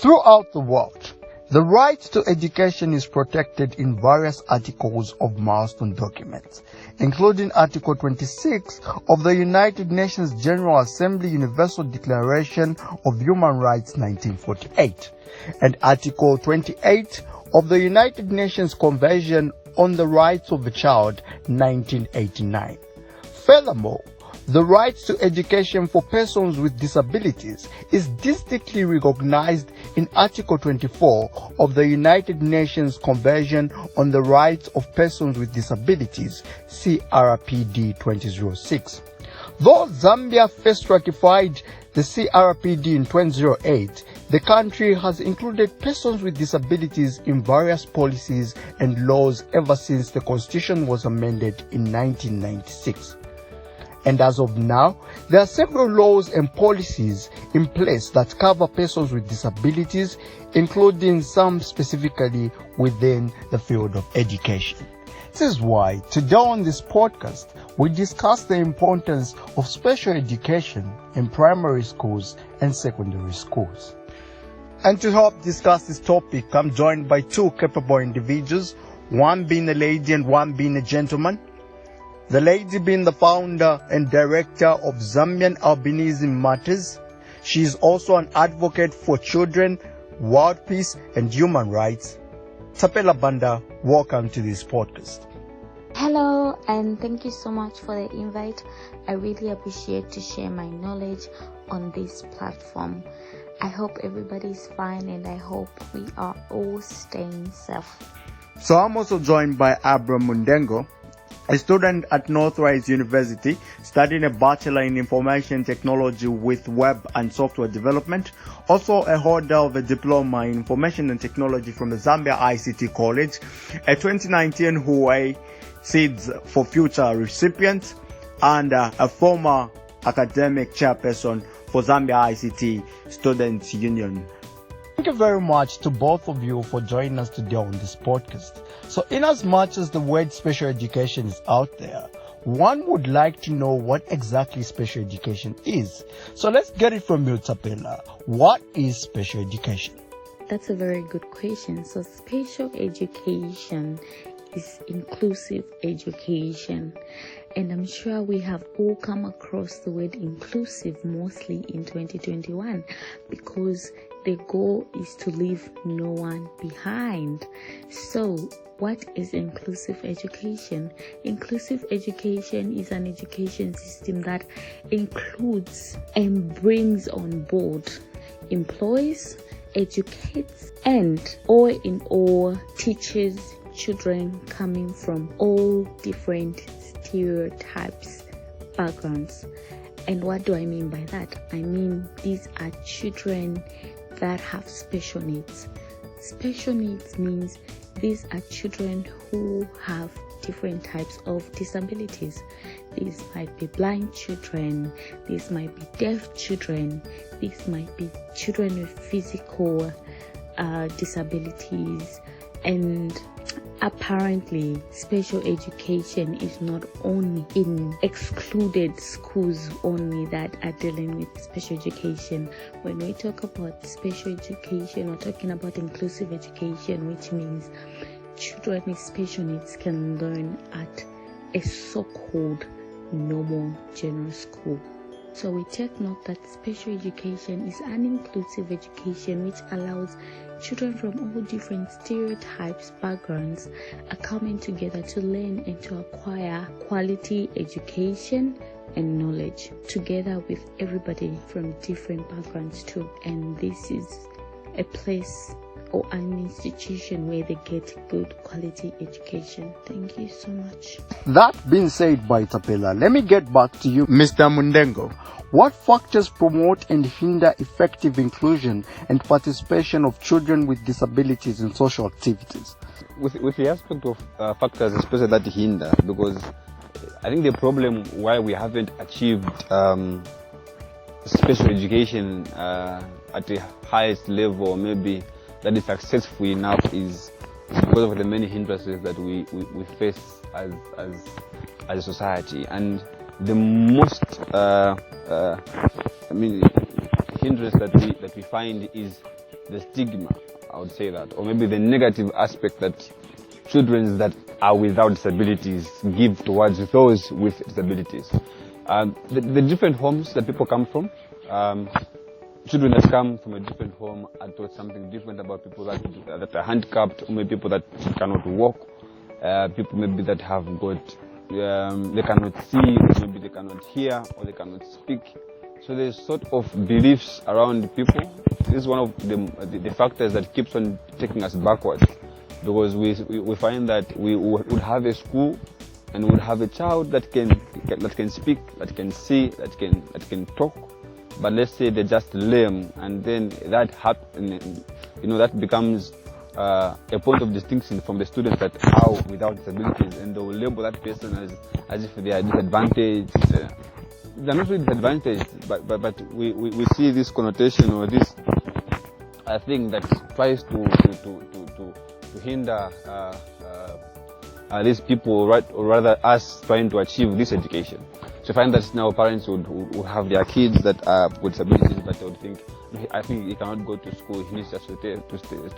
Throughout the world, the right to education is protected in various articles of milestone documents, including Article 26 of the United Nations General Assembly Universal Declaration of Human Rights 1948 and Article 28 of the United Nations Convention on the Rights of the Child 1989. Furthermore, the right to education for persons with disabilities is distinctly recognized in Article 24 of the United Nations Convention on the Rights of Persons with Disabilities, CRPD 2006. Though Zambia first ratified the CRPD in 2008, the country has included persons with disabilities in various policies and laws ever since the Constitution was amended in 1996. And as of now, there are several laws and policies in place that cover persons with disabilities, including some specifically within the field of education. This is why today on this podcast, we discuss the importance of special education in primary schools and secondary schools. And to help discuss this topic, I'm joined by two capable individuals, one being a lady and one being a gentleman. The lady being the founder and director of Zambian Albinism Matters. She is also an advocate for children, world peace, and human rights. Tapela Banda, welcome to this podcast. Hello, and thank you so much for the invite. I really appreciate to share my knowledge on this platform. I hope everybody's fine, and I hope we are all staying safe. So I'm also joined by Abra Mundengo, a student at Northrise University, studying a Bachelor in Information Technology with Web and Software Development. Also a holder of a Diploma in Information and Technology from the Zambia ICT College, a 2019 Huawei Seeds for Future recipient, and a former academic chairperson for Zambia ICT Students Union. Thank you very much to both of you for joining us today on this podcast. So in as much as the word special education is out there, one would like to know what exactly special education is. So let's get it from you, Tapela. What is special education? That's a very good question. So special education is inclusive education. And I'm sure we have all come across the word inclusive mostly in 2021 because the goal is to leave no one behind. So what is inclusive education? Inclusive education is an education system that includes and brings on board, employs, educates, and all in all teaches children coming from all different stereotypes, backgrounds. And what do I mean by that? I mean these are children that have special needs. Special needs means these are children who have different types of disabilities. These might be blind children, these might be deaf children, these might be children with physical disabilities. And apparently special education is not only in excluded schools only that are dealing with special education. When we talk about special education, we're talking about inclusive education, which means children with special needs can learn at a so-called normal general school. So we take note that special education is an inclusive education which allows children from all different stereotypes, backgrounds are coming together to learn and to acquire quality education and knowledge together with everybody from different backgrounds too. And this is a place or an institution where they get good quality education. Thank you so much. That being said by Tapela, let me get back to you, Mr. Mundengo. What factors promote and hinder effective inclusion and participation of children with disabilities in social activities? With the aspect of factors, especially that hinder, because I think the problem why we haven't achieved special education at the highest level, or maybe that is successful enough, is because of the many hindrances that we face as a society. And the most hindrance that we find is the stigma, I would say that, or maybe the negative aspect that children that are without disabilities give towards those with disabilities. The different homes that people come from, children that come from a different home are taught something different about people that are handicapped, or maybe people that cannot walk, people maybe that have got, they cannot see, or maybe they cannot hear, or they cannot speak. So there's sort of beliefs around people. This is one of the factors that keeps on taking us backwards, because we find that we would have a school and we would have a child that can speak, that can see, that can talk, but let's say they're just lame, and then that that becomes a point of distinction from the students that are without disabilities, and they will label that person as if they are disadvantaged. They're not really disadvantaged, but we see this connotation or this thing that tries to hinder these people, right, or rather us trying to achieve this education. So I find that now parents would have their kids that are with disabilities, but they would think, I think he cannot go to school, he needs just to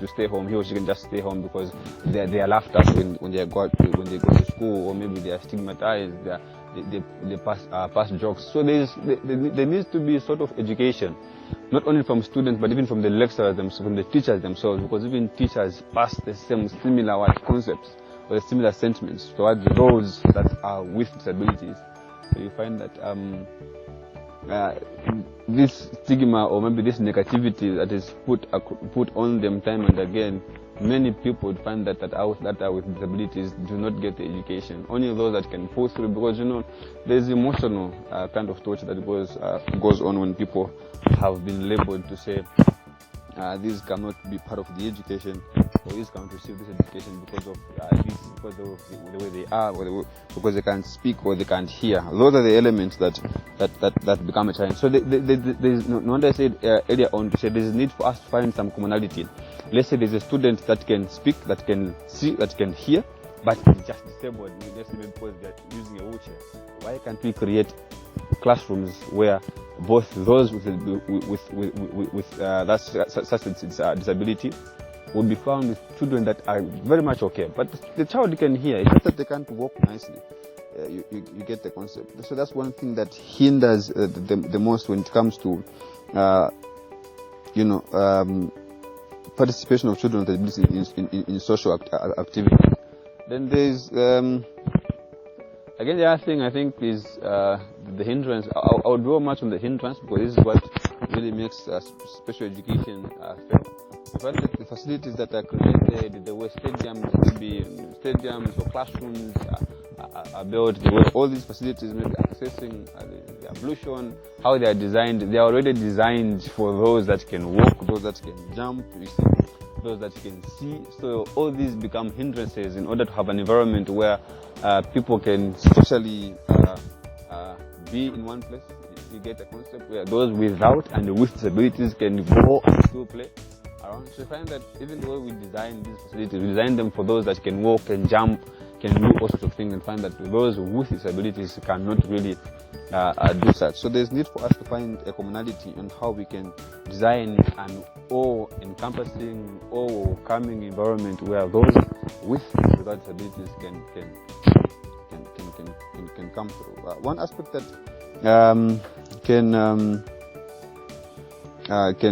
stay home, he or she can just stay home because they are laughed at when they go to school, or maybe they are stigmatized, they pass jokes. So there needs to be sort of education, not only from students but even from the lecturers themselves, from the teachers themselves, because even teachers pass the same similar concepts or the similar sentiments towards those that are with disabilities. So you find that this stigma or maybe this negativity that is put on them time and again, many people would find that are with disabilities do not get the education. Only those that can pull through, because there's emotional kind of torture that goes on when people have been labeled to say these cannot be part of the education, or these cannot receive this education because of the way they are, or because they can't speak or they can't hear. Those are the elements that become a challenge. So there's no wonder I said earlier on to say there's a need for us to find some commonality. Let's say there's a student that can speak, that can see, that can hear, but is just disabled. Let's say because they're using a wheelchair. Why can't we create classrooms where both those with such a disability would be found with children that are very much okay, but the child can hear, it's just that they can't walk nicely. You get the concept. So that's one thing that hinders the most when it comes to participation of children with disabilities in social activity. Then there's again, the other thing I think is the hindrance. I'll draw much on the hindrance because this is what really makes special education fair. I find that the facilities that are created, the way stadiums or classrooms are built, the way all these facilities maybe accessing the ablution, how they are designed, they are already designed for those that can walk, those that can jump, those that can see. So all these become hindrances in order to have an environment where people can socially be in one place. You get a concept where those without and with disabilities can go and still play around. So you find that even though we design these facilities, we design them for those that can walk, can jump, can do all sorts of things, and find that those with disabilities cannot really do such. So there's need for us to find a commonality on how we can design an all-encompassing, all-welcoming environment where those with and without disabilities can come through. One aspect that can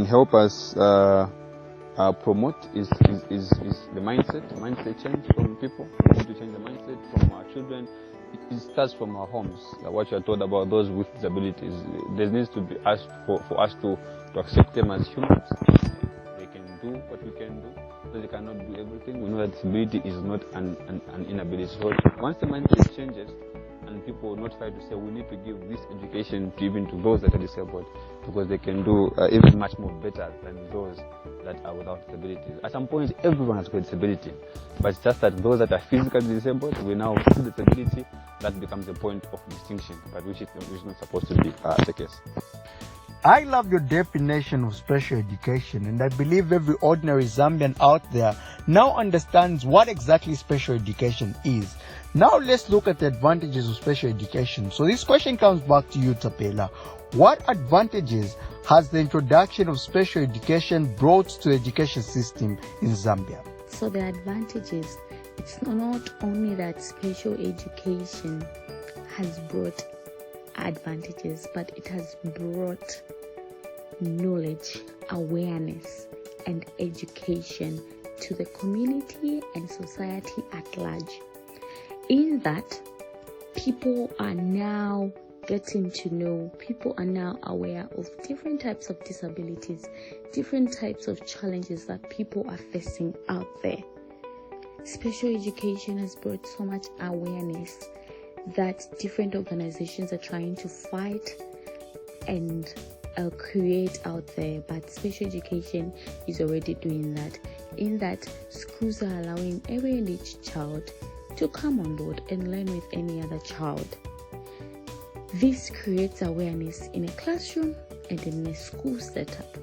help us promote is the mindset change from people. We need to change the mindset from our children. It starts from our homes. What you are told about those with disabilities, there needs to be asked for us to accept them as humans. They can do what we can do, but they cannot do everything. We know that disability is not an inability. So once the mindset changes, and people will not try to say we need to give this education even to those that are disabled, because they can do even much more better than those that are without disabilities. At some point, everyone has got disability, but it's just that those that are physically disabled, we now see disability, that becomes a point of distinction, but which is not supposed to be the case. I love your definition of special education, and I believe every ordinary Zambian out there now understands what exactly special education is. Now let's look at the advantages of special education. So this question comes back to you, Tapela. What advantages has the introduction of special education brought to the education system in Zambia? So the advantages, it's not only that special education has brought advantages, but it has brought knowledge, awareness, and education to the community and society at large. In that, people are now getting to know, people are now aware of different types of disabilities, different types of challenges that people are facing out there. Special education has brought so much awareness that different organizations are trying to fight and create out there, but special education is already doing that. In that, schools are allowing every and each child to come on board and learn with any other child. This creates awareness in a classroom and in a school setup.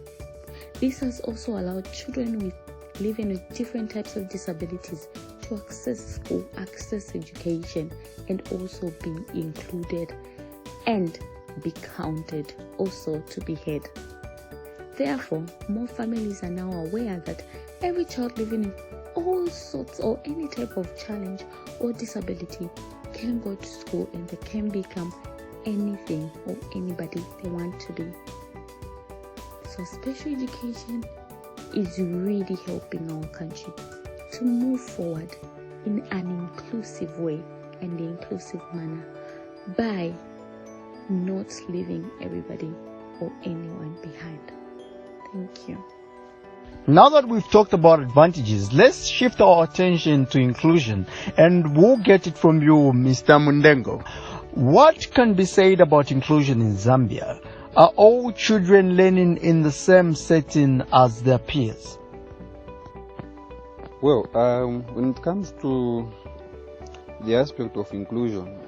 This has also allowed children living with different types of disabilities to access school, access education, and also be included and be counted, also to be heard. Therefore, more families are now aware that every child living in all sorts or any type of challenge or disability can go to school and they can become anything or anybody they want to be. So special education is really helping our country to move forward in an inclusive way and the inclusive manner by not leaving everybody or anyone behind. Thank you. Now that we've talked about advantages, let's shift our attention to inclusion, and we'll get it from you, Mr. Mundengo. What can be said about inclusion in Zambia? Are all children learning in the same setting as their peers? Well, when it comes to the aspect of inclusion,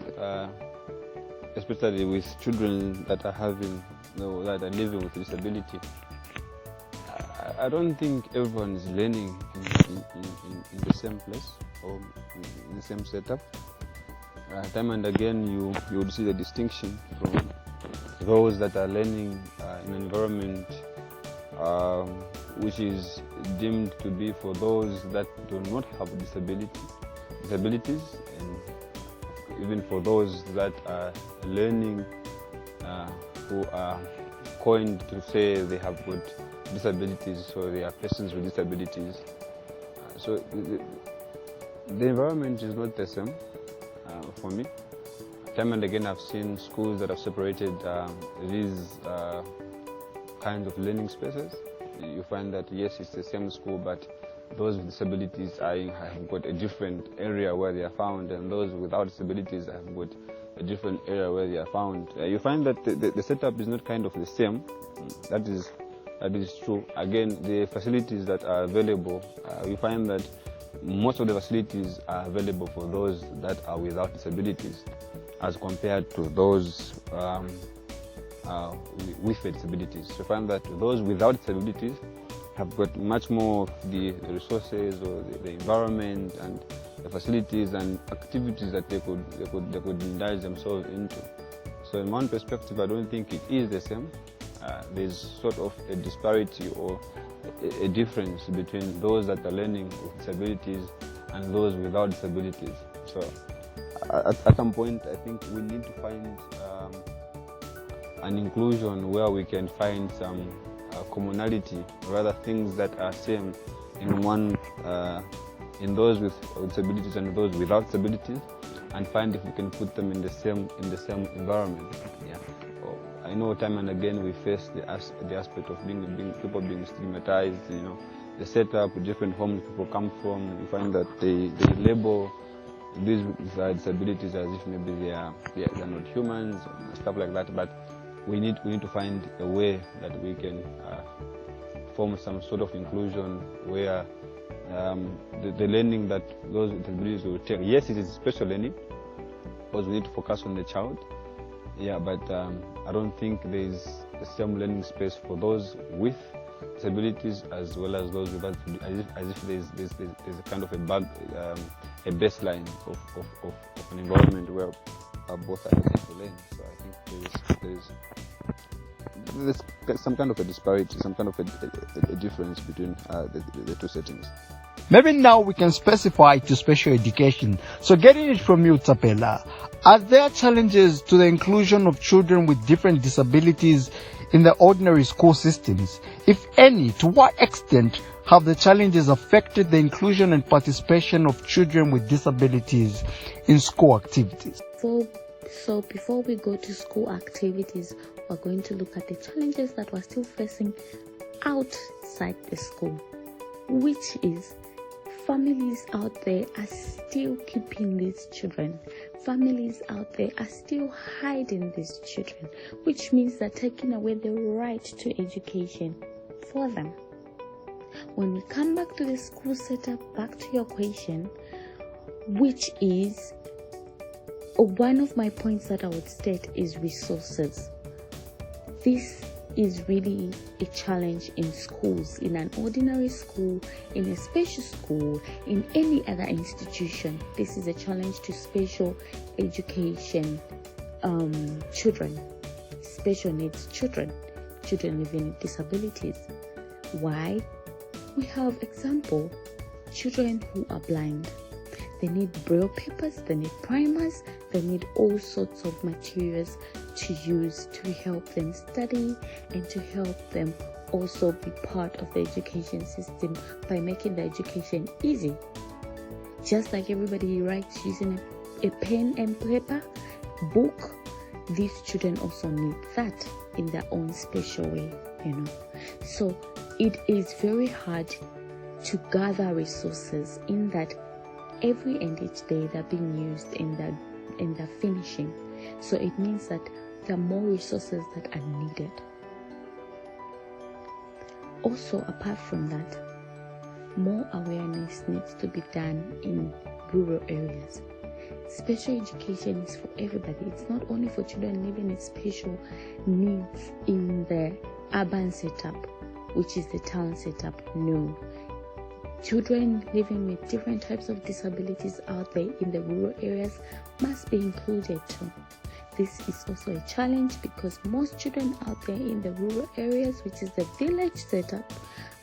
especially with children that are having, that are living with disability, I don't think everyone is learning in the same place or in the same setup. Time and again, you would see the distinction from those that are learning in an environment which is deemed to be for those that do not have disabilities, and even for those that are learning who are coined to say they have got disabilities, so they are persons with disabilities. So the environment is not the same for me. Time and again, I've seen schools that have separated these kinds of learning spaces. You find that yes, it's the same school, but those with disabilities have got a different area where they are found, and those without disabilities have got a different area where they are found. You find that the setup is not kind of the same. That is true. Again, the facilities that are available, we find that most of the facilities are available for those that are without disabilities as compared to those with disabilities. So we find that those without disabilities have got much more of the resources or the environment and the facilities and activities that they could indulge themselves into. So in one perspective, I don't think it is the same. There's sort of a disparity or a difference between those that are learning with disabilities and those without disabilities. So at some point, I think we need to find an inclusion where we can find some commonality, rather things that are same in those with disabilities and those without disabilities, and find if we can put them in the same environment. Yeah. I know time and again we face the aspect of people being stigmatized. The setup, different homes people come from. We find that they label these disabilities as if maybe they are not humans and stuff like that. But we need to find a way that we can form some sort of inclusion where the learning that those disabilities will take. Yes, it is special learning because we need to focus on the child. Yeah, but I don't think there's the same learning space for those with disabilities as well as those without, as if there's a kind of a baseline of an environment where both are able to learn. So I think there's some kind of a disparity, some kind of a difference between the two settings. Maybe now we can specify to special education. So getting it from you, Tapela, are there challenges to the inclusion of children with different disabilities in the ordinary school systems? If any, to what extent have the challenges affected the inclusion and participation of children with disabilities in school activities? So before we go to school activities, we're going to look at the challenges that we're still facing outside the school, which is families out there are still keeping these children. Families out there are still hiding these children, which means they're taking away the right to education for them. When we come back to the school setup, back to your question, which is one of my points that I would state is resources. This is really a challenge in schools, in an ordinary school, in a special school, in any other institution. This is a challenge to special education children, special needs children living with disabilities. Why? We have example, children who are blind. They need braille papers, they need primers, they need all sorts of materials to use to help them study and to help them also be part of the education system by making the education easy. Just like everybody writes using a pen and paper, book, these children also need that in their own special way, So it is very hard to gather resources in that every and each day they're being used and they're finishing. So it means that there are more resources that are needed. Also, apart from that, more awareness needs to be done in rural areas. Special education is for everybody. It's not only for children living with special needs in the urban setup, which is the town setup. No. Children living with different types of disabilities out there in the rural areas must be included too. This is also a challenge because most children out there in the rural areas, which is the village setup,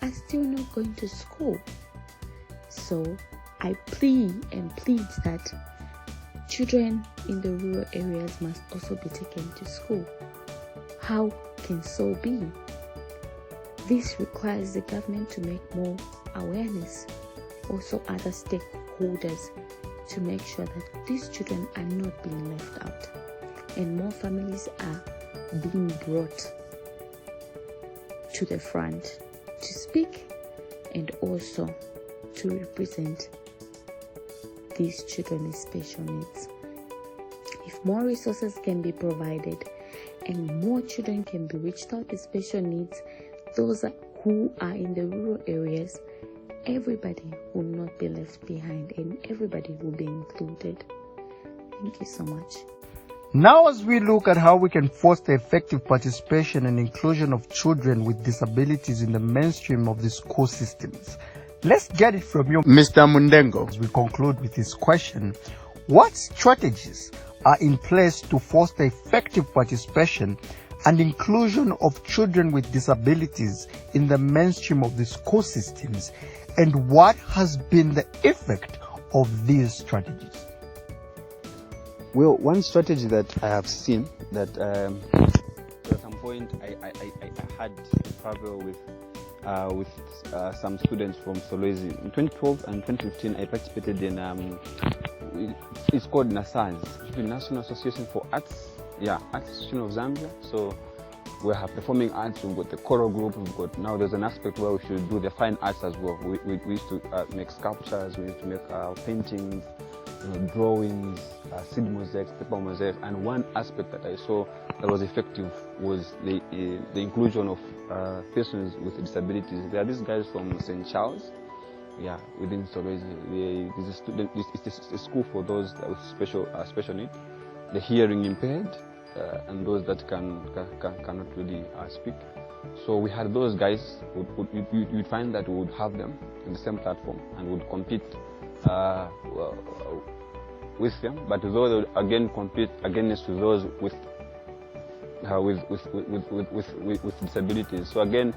are still not going to school. So I plead that children in the rural areas must also be taken to school. How can so be? This requires the government to make more awareness, also other stakeholders, to make sure that these children are not being left out and more families are being brought to the front to speak and also to represent these children with special needs. If more resources can be provided and more children can be reached out with special needs, those who are in the rural areas, everybody will not be left behind and everybody will be included. Thank you so much. Now, as we look at how we can foster effective participation and inclusion of children with disabilities in the mainstream of the school systems, let's get it from you, Mr. Mundengo. As we conclude with this question, what strategies are in place to foster effective participation and inclusion of children with disabilities in the mainstream of the school systems, and what has been the effect of these strategies? Well, one strategy that I have seen that at some point I had travel with some students from Solwezi. In 2012 and 2015, I participated in it's called NASAZ, the National Association for Arts. Arts Association of Zambia. So we have performing arts, we've got the choral group, now there's an aspect where we should do the fine arts as well. We used to make sculptures, we used to make paintings, drawings, seed mosaics, paper mosaics, and one aspect that I saw that was effective was the inclusion of persons with disabilities. There are these guys from St. Charles, within Solwezi. It's a school for those with special need, the hearing impaired, and those that cannot really speak. So we had those guys. You'd find that we would have them in the same platform and would compete with them, but those would again compete against those with disabilities. So again,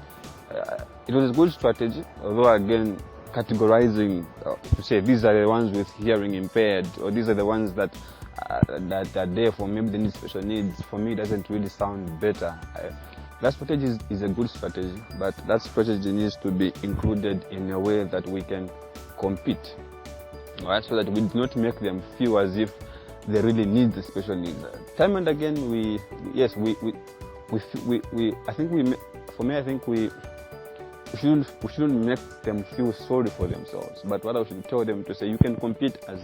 it was a good strategy, although again categorizing to say these are the ones with hearing impaired, or these are the ones that are there for maybe they need special needs, for me doesn't really sound better. That strategy is a good strategy, but that strategy needs to be included in a way that we can compete, right? So that we do not make them feel as if they really need the special needs. Time and again, I think we shouldn't make them feel sorry for themselves, but what I should tell them to say, you can compete as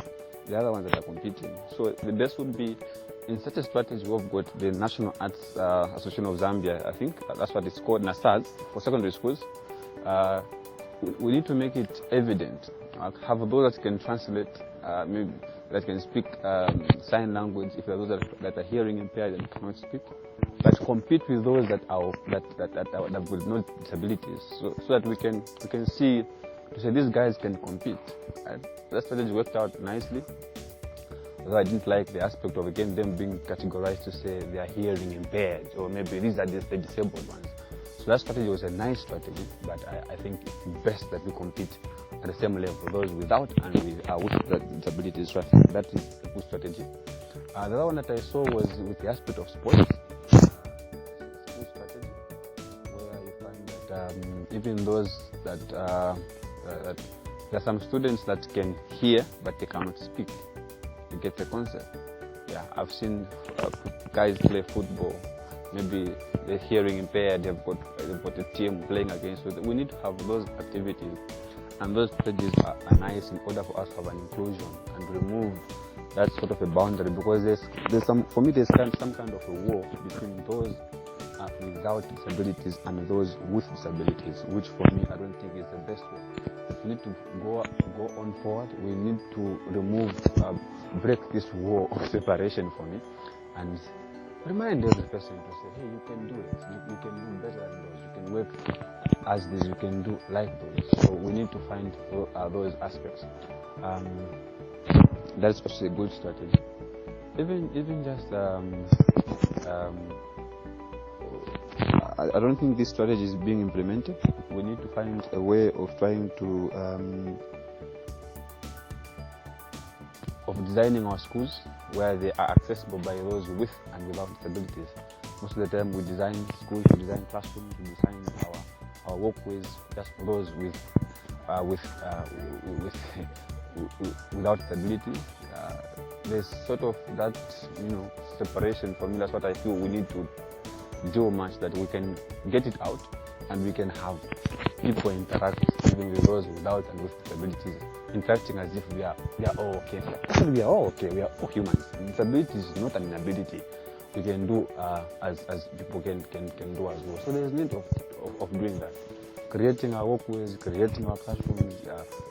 the other ones that are competing. So the best would be, in such a strategy, we've got the National Arts Association of Zambia, I think that's what it's called, NASAZ, for secondary schools. We need to make it evident, have those that can translate, maybe that can speak sign language, if there are those that are hearing impaired and cannot speak, but compete with those that have with no disabilities, so that we can see, to say these guys can compete. Right? That strategy worked out nicely. Although I didn't like the aspect of, again, them being categorized to say they are hearing impaired, or maybe these are the disabled ones. So that strategy was a nice strategy, but I think it's best that we compete at the same level, those without and with disabilities. So I think that is a good strategy. The other one that I saw was with the aspect of sports. It's a good strategy, where you find that even those that there are some students that can hear, but they cannot speak. You get the concept? Yeah, I've seen guys play football. Maybe they're hearing impaired. They've got a team playing against. So we need to have those activities, and those strategies are nice in order for us to have an inclusion and remove that sort of a boundary. Because there's some kind of a war between those without disabilities and those with disabilities, which for me I don't think is the best way. We need to go on forward. We need to break this war of separation for me, and remind every person to say, hey, you can do it. You can do better than those. You can work as this. You can do like those. So we need to find those aspects. That's also a good strategy. Even just I don't think this strategy is being implemented. We need to find a way of trying to of designing our schools where they are accessible by those with and without disabilities. Most of the time we design schools, we design classrooms, we design our walkways just for those without disabilities. There's sort of that separation for me. That's what I feel we need to do much, that we can get it out and we can have people interact even with those without and with disabilities, interacting as if we are all okay. Actually, we are all okay. We are all humans. Disability is not an inability. We can do as people can do as well. So there is need of doing that. Creating our walkways, creating our classrooms,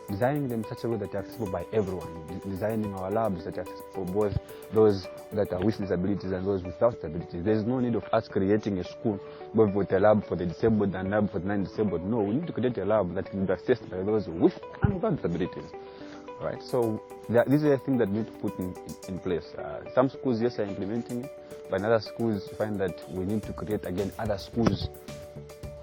designing them in such a way that are accessible by everyone. Designing our labs that are accessible for both those that are with disabilities and those without disabilities. There is no need of us creating a school both with a lab for the disabled and a lab for the non-disabled. No, we need to create a lab that can be accessed by those with and without disabilities. Right? So these are the things that we need to put in place. Some schools, yes, are implementing it, but in other schools, you find that we need to create again other schools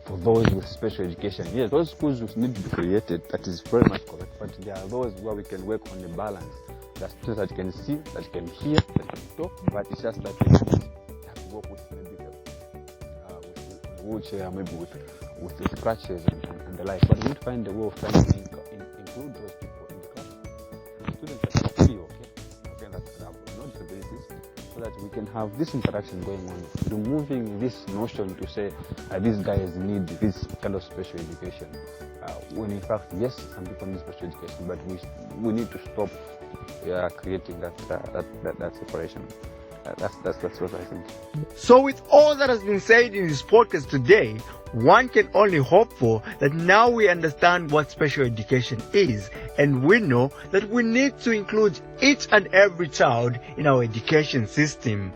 for those with special education. Yes, those schools need to be created. That is very much correct. But there are those where we can work on the balance. That students that can see, that can hear, that can talk, but it's just that we have to work with maybe with a wheelchair, maybe with crutches and the like. But we need to find a way of trying to include those people in the classroom. Students that are fully okay, that have no disabilities, so that we can have this interaction going on, removing this notion to say these guys need this kind of special education. When in fact, yes, some people need special education, but we need to stop creating that separation. That's what I think. So with all that has been said in this podcast today, one can only hope for that now we understand what special education is, and we know that we need to include each and every child in our education system.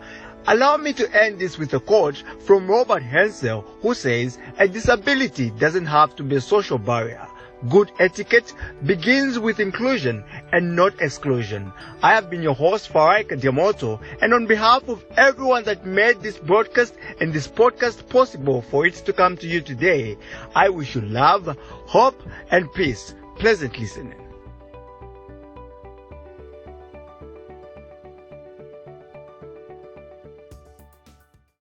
Allow me to end this with a quote from Robert Hensel, who says, "A disability doesn't have to be a social barrier. Good etiquette begins with inclusion and not exclusion." I have been your host, Farai Kadiamoto, and on behalf of everyone that made this broadcast and this podcast possible for it to come to you today, I wish you love, hope, and peace. Pleasant listening.